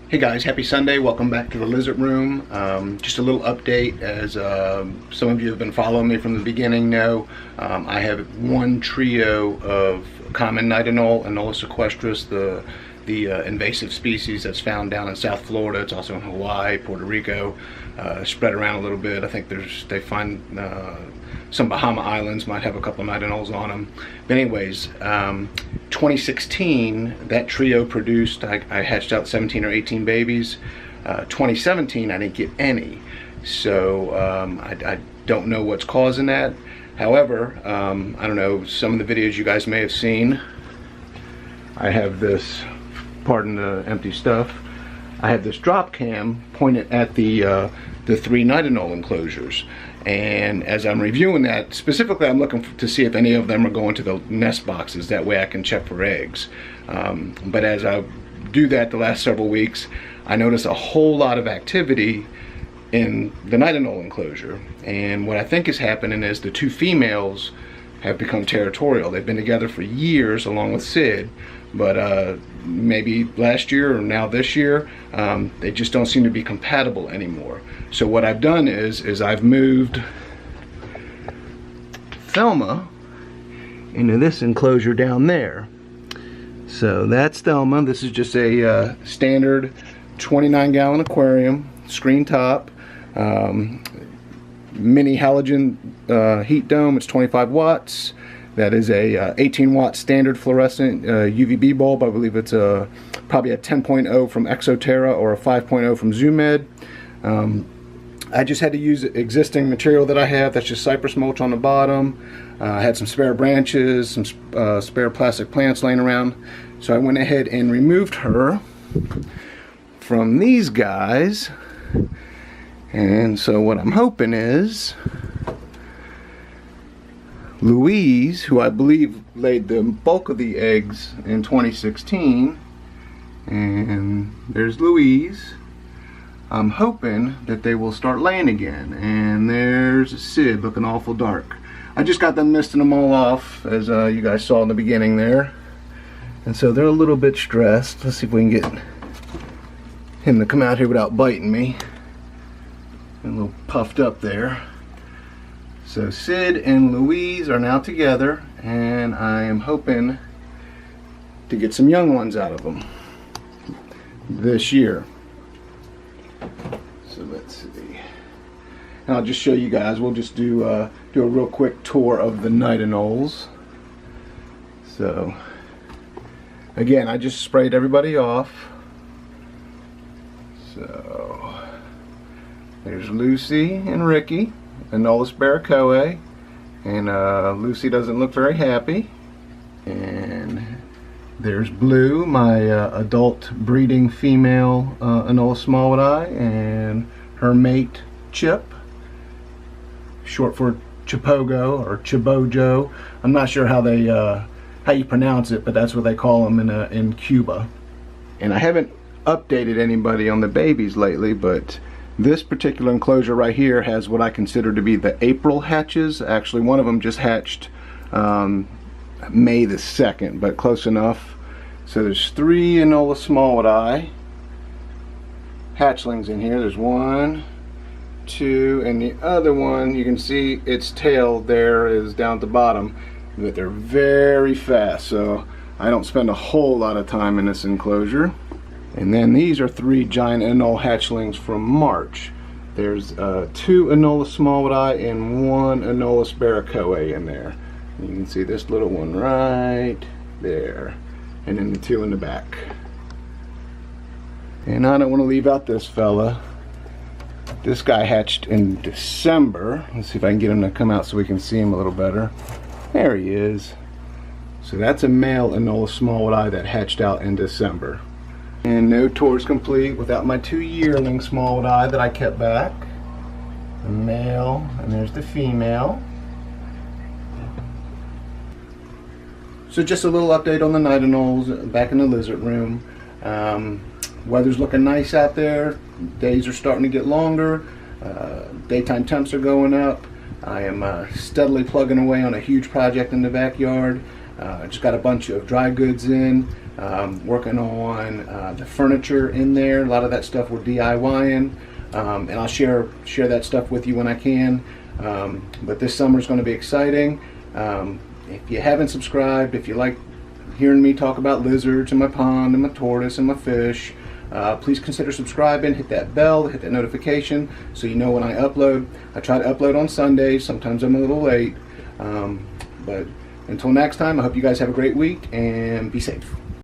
Hey guys, happy Sunday. Welcome back to the Lizard Room. Just a little update, as some of you have been following me from the beginning know, I have one trio of common night anole, Anole sequestris, the invasive species that's found down in South Florida. It's also in Hawaii, Puerto Rico, spread around a little bit. I think they find some Bahama Islands might have a couple of night anoles on them. But anyways, 2016, that trio produced, I hatched out 17 or 18 babies. 2017, I didn't get any. So I don't know what's causing that. However, I don't know, some of the videos you guys may have seen, I have this, pardon the empty stuff, I have this drop cam pointed at the 3 night anole enclosures. And as I'm reviewing that, specifically I'm looking to see if any of them are going to the nest boxes. That way I can check for eggs. But as I do that the last several weeks, I notice a whole lot of activity in the night anole enclosure. And what I think is happening is the 2 females have become territorial. They've been together for years along with Sid, but maybe last year or now this year, they just don't seem to be compatible anymore. So what I've done is I've moved Thelma into this enclosure down there. So that's Thelma. This is just a standard 29-gallon aquarium, screen top, mini halogen heat dome. It's 25 watts. That is a 18-watt standard fluorescent UVB bulb. I believe it's probably a 10.0 from Exoterra or a 5.0 from Zoomed. I just had to use existing material that I have. That's just cypress mulch on the bottom. I had some spare branches, some spare plastic plants laying around. So I went ahead and removed her from these guys. And so what I'm hoping is Louise, who I believe laid the bulk of the eggs in 2016, and there's Louise. I'm hoping that they will start laying again. And there's Sid looking awful dark. I just got them misting them all off, as you guys saw in the beginning there. And so they're a little bit stressed. Let's see if we can get him to come out here without biting me. A little puffed up there. So Sid and Louise are now together, and I am hoping to get some young ones out of them this year. So let's see. And I'll just show you guys. We'll just do a real quick tour of the night anoles. So again, I just sprayed everybody off. So there's Lucy and Ricky, Anole barracoa, and Lucy doesn't look very happy. And there's Blue, my adult breeding female Anole smallwoodii, and her mate Chip, short for Chipogo or Chibojo. I'm not sure how they how you pronounce it, but that's what they call them in Cuba. And I haven't updated anybody on the babies lately, but this particular enclosure right here has what I consider to be the April hatches. Actually, one of them just hatched May the 2nd, but close enough. So there's 3 Anole smallwoodii hatchlings in here. There's 1, 2, and the other one, you can see its tail there is down at the bottom, but they're very fast, so I don't spend a whole lot of time in this enclosure. And then these are 3 giant Anole hatchlings from March. There's 2 Anole smallwoodii and 1 Anole barracoa in there. You can see this little one right there, and then the 2 in the back. And I don't want to leave out this fella. This guy hatched in December. Let's see if I can get him to come out so we can see him a little better. There he is. So that's a male Anole smallwoodii that hatched out in December. And no tours complete without my 2 yearling smallwoodii that I kept back. The male, and there's the female. So just a little update on the night anoles back in the lizard room. Weather's looking nice out there. Days are starting to get longer. Daytime temps are going up. I am steadily plugging away on a huge project in the backyard. I just got a bunch of dry goods in. working on the furniture in there. A lot of that stuff we're DIYing, and I'll share that stuff with you when I can. But this summer is going to be exciting. If you haven't subscribed, if you like hearing me talk about lizards and my pond and my tortoise and my fish, please consider subscribing. Hit that bell, hit that notification so you know when I upload. I try to upload on Sundays. Sometimes I'm a little late. But until next time, I hope you guys have a great week and be safe.